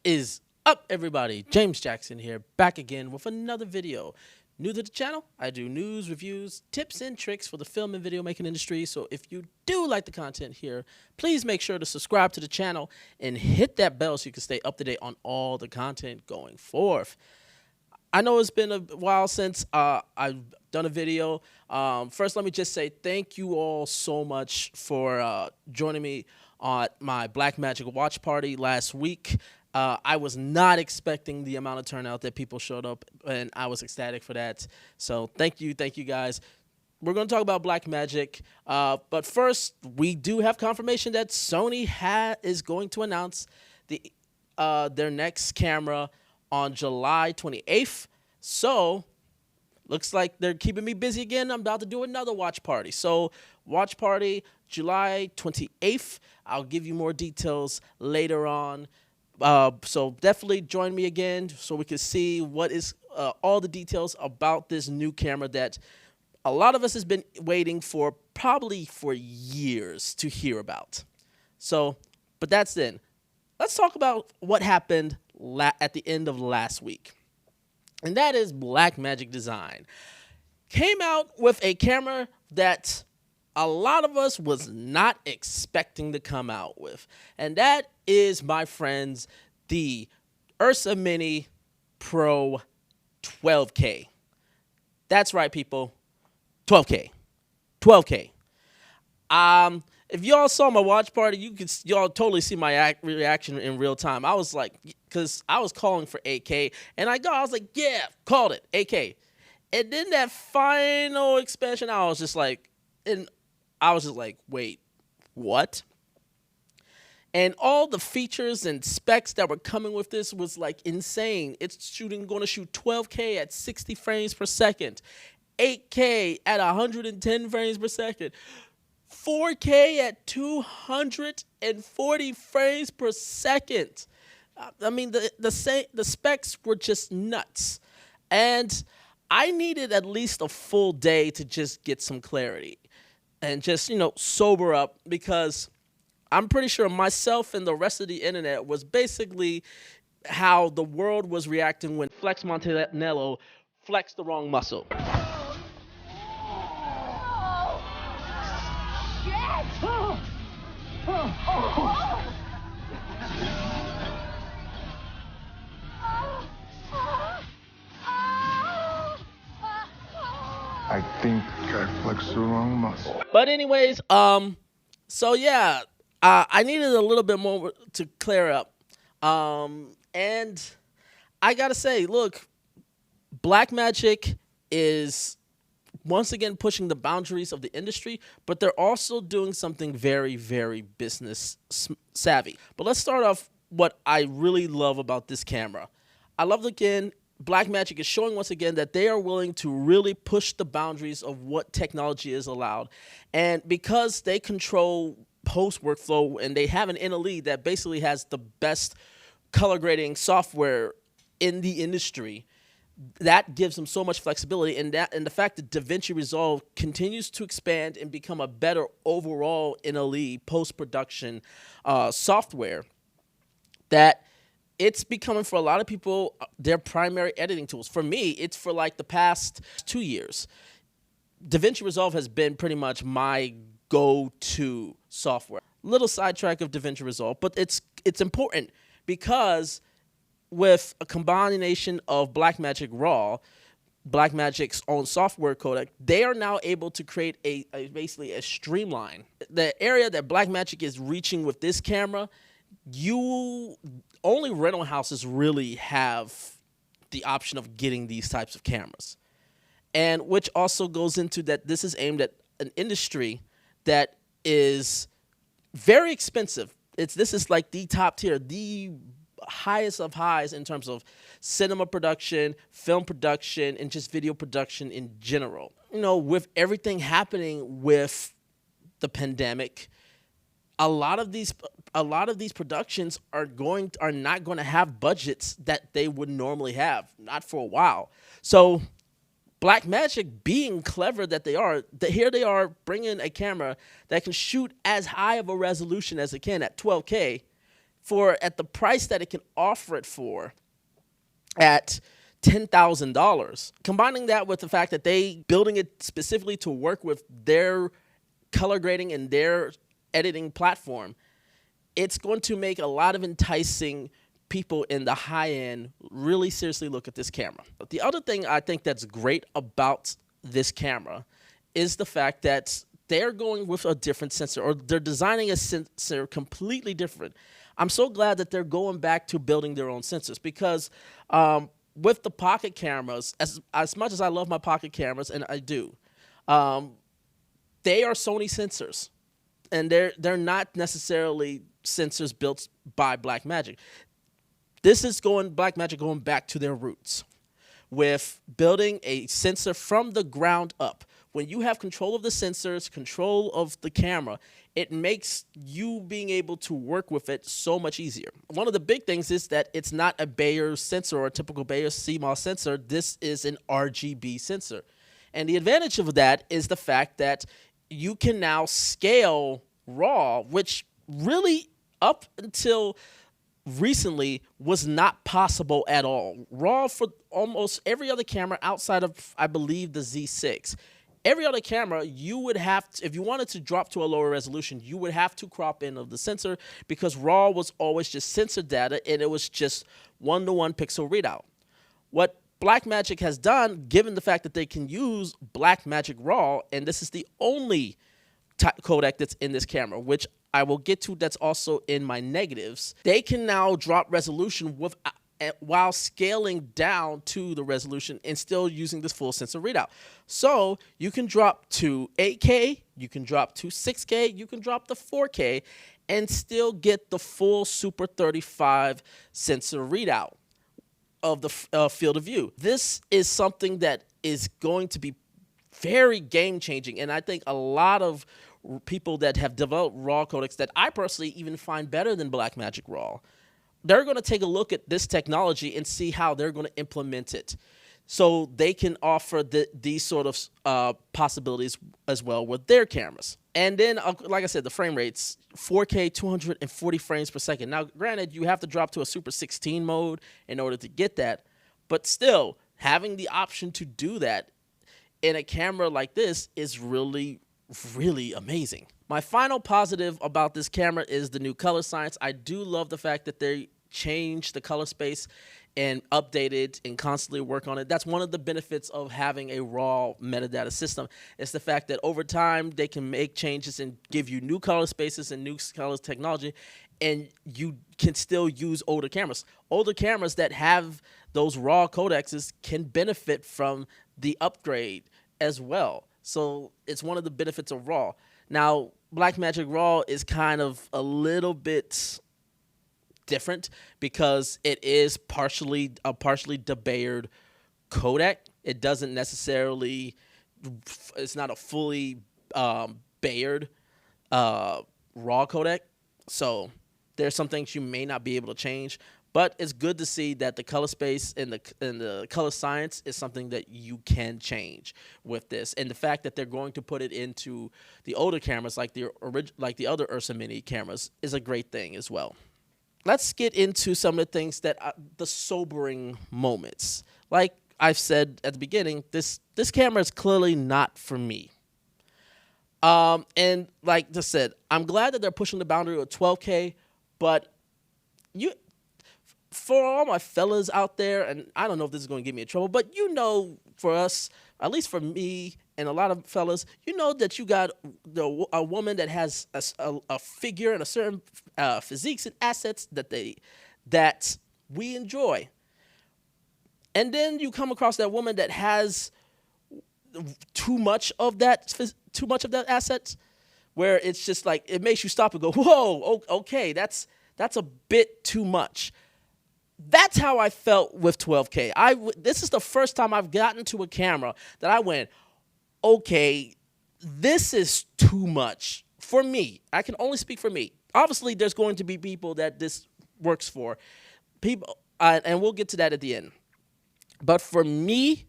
Is up, everybody? James Jackson here, back again with another video. New to the channel, I do news, reviews, tips, and tricks for the film and video making industry. So if you do like the content here, please make sure to subscribe to the channel and hit that bell so you can stay up to date on all the content going forth. I know it's been a while since I've done a video. First, let me just say thank you all so much for joining me on my Blackmagic watch party last week. I was not expecting the amount of turnout that people showed up, and I was ecstatic for that. So thank you guys. We're going to talk about Blackmagic, but first, we do have confirmation that Sony is going to announce their next camera on July 28th. So looks like they're keeping me busy again. I'm about to do another watch party. So watch party July 28th. I'll give you more details later on. So definitely join me again so we can see what is all the details about this new camera that a lot of us has been waiting for probably for years to hear about. So, but that's then. Let's talk about what happened at the end of last week. And that is Blackmagic Design. Came out with a camera that a lot of us was not expecting to come out with. And that is, my friends, the Ursa Mini Pro 12K. That's right, people. 12K. 12K. If y'all saw my watch party, y'all totally see my reaction in real time. I was like, because I was calling for 8K, and I was like, yeah, called it 8K. And then that final expansion, I was just like, wait, what? And all the features and specs that were coming with this was like insane. It's going to shoot 12K at 60 frames per second, 8K at 110 frames per second, 4K at 240 frames per second. I mean, the specs were just nuts. And I needed at least a full day to just get some clarity and just, sober up, because I'm pretty sure myself and the rest of the internet was basically how the world was reacting when Flex Montanello flexed the wrong muscle. I think I flexed the wrong muscle. But anyways, so yeah, I needed a little bit more to clear up. And I gotta say, look, Blackmagic is once again pushing the boundaries of the industry, but they're also doing something very, very business savvy. But let's start off what I really love about this camera. I love, again, Blackmagic is showing once again that they are willing to really push the boundaries of what technology is allowed. And because they control post workflow and they have an NLE that basically has the best color grading software in the industry, that gives them so much flexibility. And the fact that DaVinci Resolve continues to expand and become a better overall NLE post-production software, that it's becoming, for a lot of people, their primary editing tools. For me, it's for like the past 2 years. DaVinci Resolve has been pretty much my go-to software. Little sidetrack of DaVinci Resolve, but it's important because with a combination of Blackmagic Raw, Blackmagic's own software codec, they are now able to create basically a streamline. The area that Blackmagic is reaching with this camera, only rental houses really have the option of getting these types of cameras. And which also goes into that this is aimed at an industry that is very expensive. This is like the top tier, the highest of highs in terms of cinema production, film production, and just video production in general. With everything happening with the pandemic, a lot of these productions are not going to have budgets that they would normally have, not for a while. So Blackmagic, being clever that they are, here they are bringing a camera that can shoot as high of a resolution as it can at 12K for at the price that it can offer it for at $10,000. Combining that with the fact that they building it specifically to work with their color grading and their editing platform, it's going to make a lot of enticing people in the high end really seriously look at this camera. But the other thing I think that's great about this camera is the fact that they're going with a different sensor, or they're designing a sensor completely different. I'm so glad that they're going back to building their own sensors, because with the pocket cameras, as much as I love my pocket cameras, and I do, they are Sony sensors, and they're not necessarily sensors built by Blackmagic. This is Blackmagic going back to their roots with building a sensor from the ground up. When you have control of the sensors, control of the camera, it makes you being able to work with it so much easier. One of the big things is that it's not a Bayer sensor or a typical Bayer CMOS sensor. This is an RGB sensor. And the advantage of that is the fact that you can now scale RAW, which really up until recently was not possible at all. RAW for almost every other camera outside of, I believe, the Z6. Every other camera, you would have to, if you wanted to drop to a lower resolution, you would have to crop in of the sensor, because RAW was always just sensor data and it was just 1-to-1 pixel readout. What Blackmagic has done, given the fact that they can use Blackmagic RAW, and this is the only codec that's in this camera, which I will get to, that's also in my negatives, they can now drop resolution while scaling down to the resolution and still using this full sensor readout. So you can drop to 8K, you can drop to 6K, you can drop to 4K, and still get the full Super 35 sensor readout of the field of view. This is something that is going to be very game-changing, and I think a lot of people that have developed RAW codecs that I personally even find better than Blackmagic RAW, they're going to take a look at this technology and see how they're going to implement it, so they can offer these sort of possibilities as well with their cameras. And then, like I said, the frame rates, 4K, 240 frames per second. Now, granted, you have to drop to a Super 16 mode in order to get that, but still, having the option to do that in a camera like this is really, really amazing. My final positive about this camera is the new color science. I do love the fact that they changed the color space and update it and constantly work on it. That's one of the benefits of having a raw metadata system. It's the fact that over time they can make changes and give you new color spaces and new color technology, and you can still use older cameras. Older cameras that have those raw codecs can benefit from the upgrade as well. So it's one of the benefits of RAW. Now, Blackmagic RAW is kind of a little bit different because it is partially debayered codec. It doesn't necessarily, it's not a fully bayered RAW codec. So there's some things you may not be able to change. But it's good to see that the color space and the color science is something that you can change with this, and the fact that they're going to put it into the older cameras, like the other Ursa Mini cameras, is a great thing as well. Let's get into some of the things that the sobering moments. Like I've said at the beginning, this camera is clearly not for me. And like I said, I'm glad that they're pushing the boundary of 12K, but for all my fellas out there, and I don't know if this is going to get me in trouble, but you know, for us, at least for me and a lot of fellas, you know that you got a woman that has a figure and a certain physiques and assets that we enjoy. And then you come across that woman that has too much of that assets, where it's just like, it makes you stop and go, whoa, okay, that's a bit too much. That's how I felt with 12K. This is the first time I've gotten to a camera that I went, okay, this is too much for me. I can only speak for me. Obviously, there's going to be people that this works for, and we'll get to that at the end. But for me,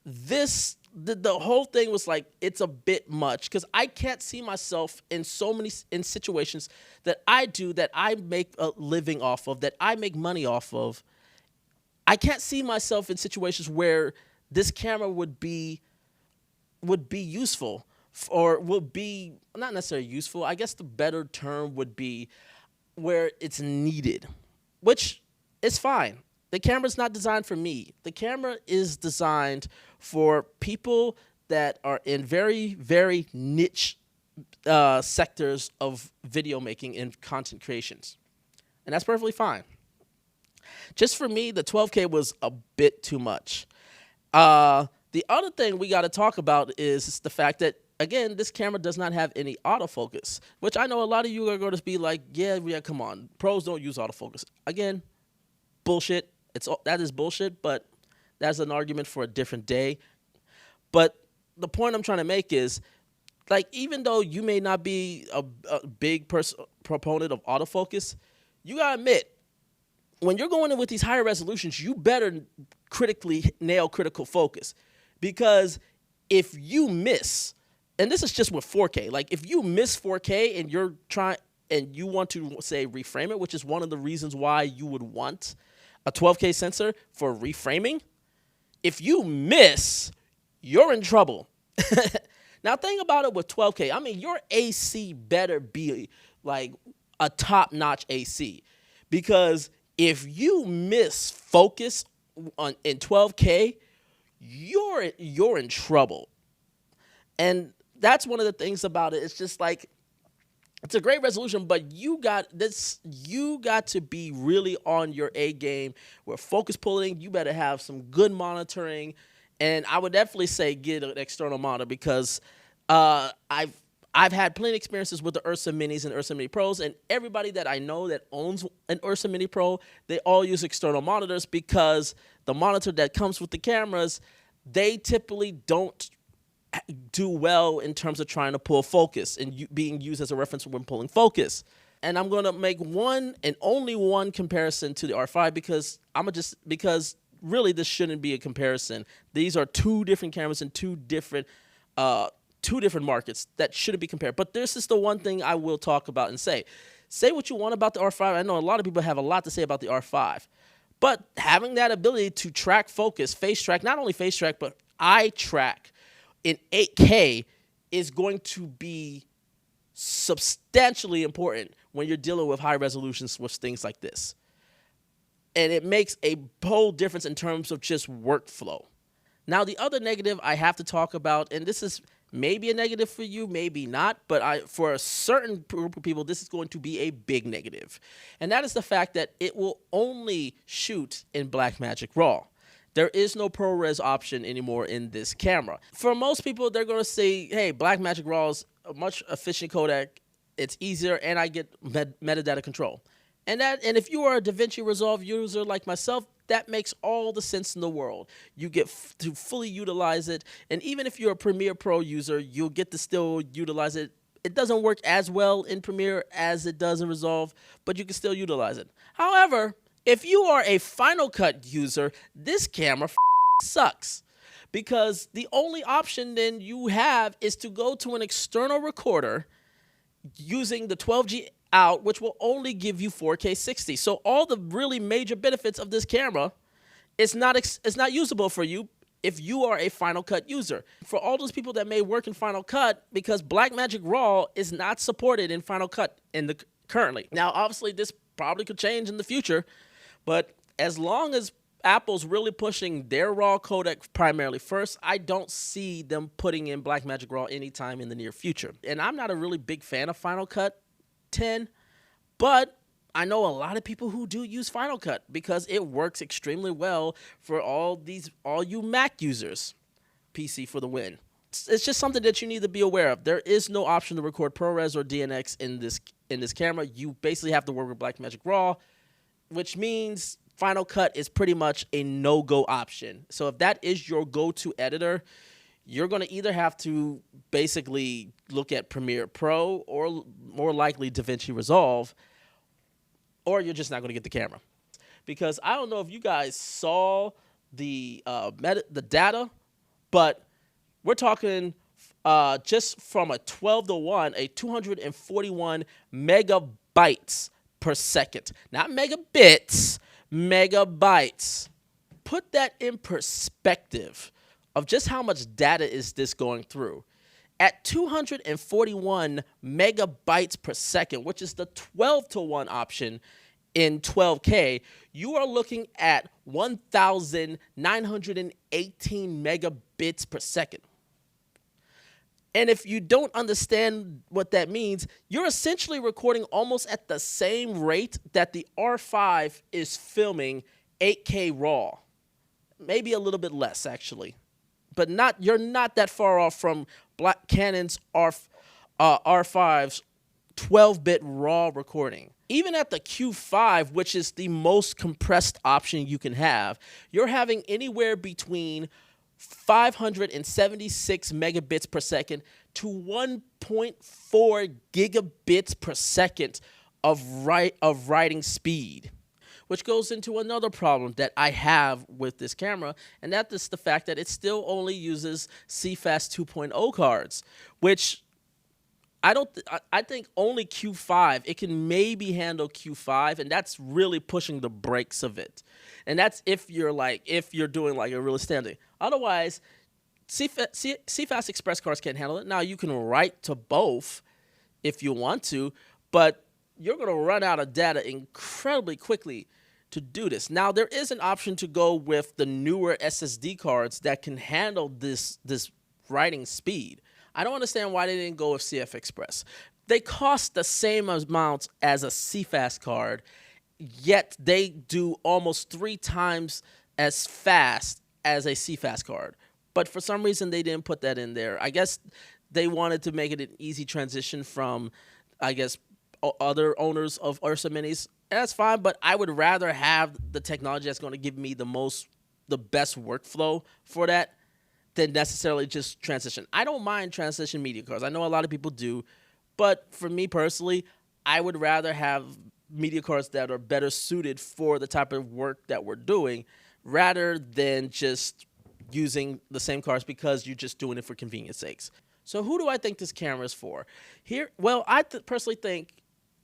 this the whole thing was like, it's a bit much because I can't see myself in so many in situations that I make a living off of, that I make money off of. I can't see myself in situations where this camera would be useful, or would be not necessarily useful. I guess the better term would be where it's needed, which is fine. The camera's not designed for me. The camera is designed for people that are in very, very niche sectors of video making and content creations. And that's perfectly fine. Just for me, the 12K was a bit too much. The other thing we got to talk about is the fact that, again, this camera does not have any autofocus, which I know a lot of you are going to be like, yeah, come on. Pros don't use autofocus. Again, bullshit. That is bullshit, but that's an argument for a different day. But the point I'm trying to make is, like, even though you may not be a big proponent of autofocus, you got to admit, when you're going in with these higher resolutions, you better nail critical focus. Because if you miss, and this is just with 4K, like if you miss 4K and you want to, say, reframe it, which is one of the reasons why you would want a 12K sensor for reframing, if you miss, you're in trouble. Now, think about it with 12K. I mean, your AC better be like a top-notch AC, because if you miss focus in 12K, you're in trouble. And that's one of the things about it. It's just like, it's a great resolution, but you got to be really on your A game with focus pulling. You better have some good monitoring, and I would definitely say get an external monitor, because I've had plenty of experiences with the Ursa Minis and Ursa Mini Pros, and everybody that I know that owns an Ursa Mini Pro, they all use external monitors, because the monitor that comes with the cameras, they typically don't do well in terms of trying to pull focus and being used as a reference when pulling focus. And I'm going to make one and only one comparison to the R5, because really this shouldn't be a comparison. These are two different cameras in two different markets that shouldn't be compared. But this is the one thing I will talk about and say. Say what you want about the R5. I know a lot of people have a lot to say about the R5. But having that ability to track focus, face track, not only face track, but eye track in 8K is going to be substantially important when you're dealing with high resolutions with things like this. And it makes a whole difference in terms of just workflow. Now, the other negative I have to talk about, and this is maybe a negative for you, maybe not, but for a certain group of people, this is going to be a big negative. And that is the fact that it will only shoot in Blackmagic RAW. There is no ProRes option anymore in this camera. For most people, they're going to say, hey, Blackmagic RAW is a much efficient codec. It's easier, and I get metadata control. And if you are a DaVinci Resolve user like myself, that makes all the sense in the world. You get to fully utilize it. And even if you're a Premiere Pro user, you'll get to still utilize it. It doesn't work as well in Premiere as it does in Resolve, but you can still utilize it. However, if you are a Final Cut user, this camera sucks, because the only option then you have is to go to an external recorder using the 12G out, which will only give you 4K 60. So all the really major benefits of this camera is not usable for you if you are a Final Cut user. For all those people that may work in Final Cut, because Blackmagic RAW is not supported in Final Cut currently. Now, obviously, this probably could change in the future, but as long as Apple's really pushing their RAW codec primarily first, I don't see them putting in Blackmagic RAW anytime in the near future. And I'm not a really big fan of Final Cut 10, but I know a lot of people who do use Final Cut because it works extremely well for all you Mac users. PC for the win. It's just something that you need to be aware of. There is no option to record ProRes or DNX in this camera. You basically have to work with Blackmagic RAW, which means Final Cut is pretty much a no-go option. So if that is your go-to editor, you're going to either have to basically look at Premiere Pro or more likely DaVinci Resolve, or you're just not going to get the camera. Because I don't know if you guys saw the data, but We're talking just from a 12:1, a 241 megabytes per second. Not megabits, megabytes. Put that in perspective of just how much data is this going through. At 241 megabytes per second, which is the 12:1 option in 12K, you are looking at 1,918 megabits per second. And if you don't understand what that means, you're essentially recording almost at the same rate that the R5 is filming 8K RAW. Maybe a little bit less, actually. But you're not that far off from Canon's R5's 12-bit RAW recording. Even at the Q5, which is the most compressed option you can have, you're having anywhere between 576 megabits per second to 1.4 gigabits per second of writing speed, which goes into another problem that I have with this camera, and that is the fact that it still only uses Cfast 2.0 cards, which I think only Q5, it can maybe handle Q5, and that's really pushing the brakes of it. And that's if you're doing like a real standard. Otherwise, CFExpress cards can't handle it. Now you can write to both if you want to, but you're going to run out of data incredibly quickly to do this. Now there is an option to go with the newer SSD cards that can handle this writing speed. I don't understand why they didn't go with CFExpress. They cost the same amount as a Cfast card, yet they do almost 3 times as fast as a Cfast card. But for some reason, they didn't put that in there. I guess they wanted to make it an easy transition from, I guess, other owners of Ursa Minis. That's fine, but I would rather have the technology that's going to give me the best workflow for that than necessarily just transition. I don't mind transition media cards. I know a lot of people do, but for me personally, I would rather have media cards that are better suited for the type of work that we're doing rather than just using the same cards because you're just doing it for convenience sakes. So who do I think this camera is for? Well, I personally think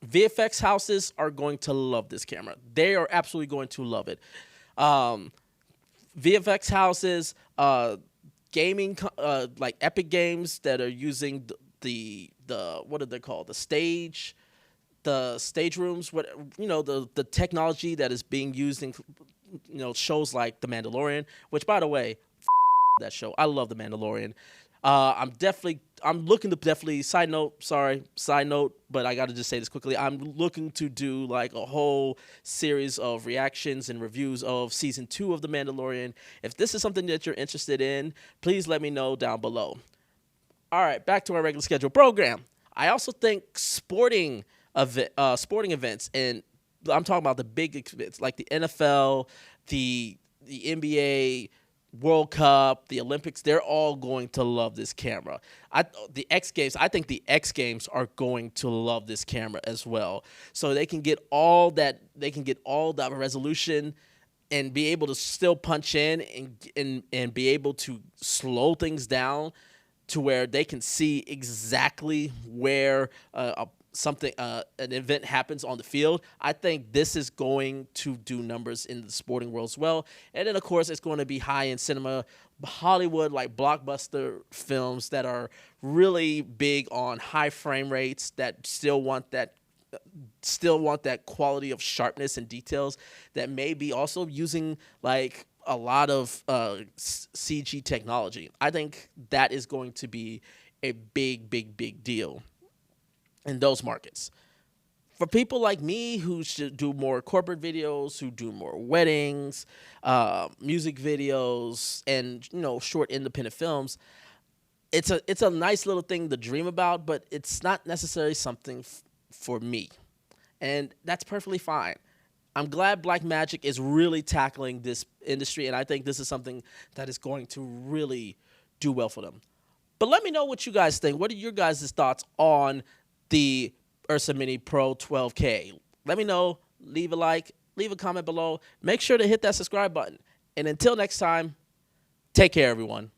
VFX houses are going to love this camera. They are absolutely going to love it. VFX houses, gaming, like Epic Games that are using the what are they called? The stage rooms. The technology that is being used in shows like The Mandalorian. Which, by the way, that show. I love The Mandalorian. I'm looking to definitely, side note, but I got to just say this quickly. I'm looking to do like a whole series of reactions and reviews of season 2 of The Mandalorian. If this is something that you're interested in, please let me know down below. All right, back to our regular scheduled program. I also think sporting events, and I'm talking about the big events like the NFL, the NBA, World Cup, the Olympics, they're all going to love this camera. The X Games, I think the X Games are going to love this camera as well. So they can get all that resolution and be able to still punch in and be able to slow things down to where they can see exactly where an event happens on the field. I think this is going to do numbers in the sporting world as well. And then, of course, it's going to be high-end cinema, Hollywood, like blockbuster films that are really big on high frame rates, that still want that quality of sharpness and details, that may be also using like a lot of CG technology. I think that is going to be a big deal in those markets. For people like me who should do more corporate videos, who do more weddings, music videos, and short independent films, it's a nice little thing to dream about, but it's not necessarily something for me, and that's perfectly fine. I'm glad Blackmagic is really tackling this industry, and I think this is something that is going to really do well for them. But let me know what you guys think. What are your guys' thoughts on the Ursa Mini Pro 12K? Let me know. Leave a like. Leave a comment below. Make sure to hit that subscribe button. And until next time, take care, everyone.